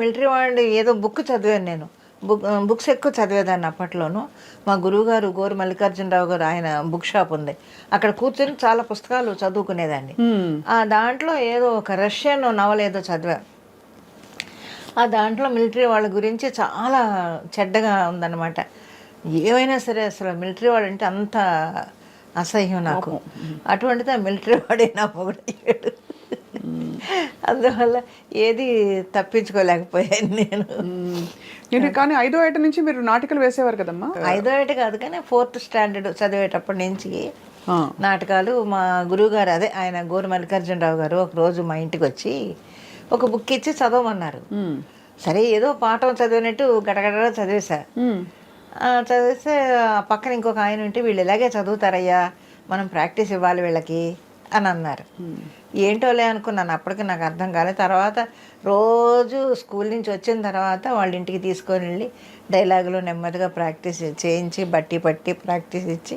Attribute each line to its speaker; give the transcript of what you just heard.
Speaker 1: Military వాళ్ళు ఏదో book చదివాను నేను. బుక్స్ ఎక్కువ చదివేదాన్ని అప్పట్లోను. మా గురువుగారు గోరు మల్లికార్జునరావు గారు, ఆయన బుక్ షాప్ ఉంది. అక్కడ కూర్చొని చాలా పుస్తకాలు చదువుకునేదాన్ని. దాంట్లో ఏదో ఒక రష్యన్ నవల ఏదో చదివా. ఆ దాంట్లో మిలిటరీ వాళ్ళ గురించి చాలా చెడ్డగా ఉందన్నమాట. ఏమైనా సరే అసలు మిలిటరీ వాడు అంటే అంత అసహ్యం నాకు. అటువంటిది ఆ మిలిటరీ వాడే నా మొగుడయ్యాడు. అందువల్ల ఏది తప్పించుకోలేకపోయాను నేను.
Speaker 2: మీరు కానీ 5వ ఏట నుంచి మీరు నాటికలు వేసేవారు కదమ్మా?
Speaker 1: 5వ ఏట కాదు కానీ 4th స్టాండర్డ్ చదివేటప్పటి నుంచి నాటకాలు. మా గురువుగారు, అదే ఆయన గోరు మల్లికార్జునరావు గారు, ఒకరోజు మా ఇంటికి వచ్చి ఒక బుక్ ఇచ్చి చదవమన్నారు. సరే ఏదో పాఠం చదివినట్టు గడగడ చదివేశా. చదివిస్తే ఆ పక్కన ఇంకొక ఆయన ఉంటే, వీళ్ళు ఇలాగే చదువుతారయ్యా, మనం ప్రాక్టీస్ ఇవ్వాలి వీళ్ళకి అని అన్నారు. ఏంటోలే అనుకున్నాను. అప్పటికి నాకు అర్థం కాలేదు. తర్వాత రోజు స్కూల్ నుంచి వచ్చిన తర్వాత వాళ్ళ ఇంటికి తీసుకొని వెళ్ళి డైలాగులు నెమ్మదిగా ప్రాక్టీస్ చేయించి, బట్టి పట్టి ప్రాక్టీస్ ఇచ్చి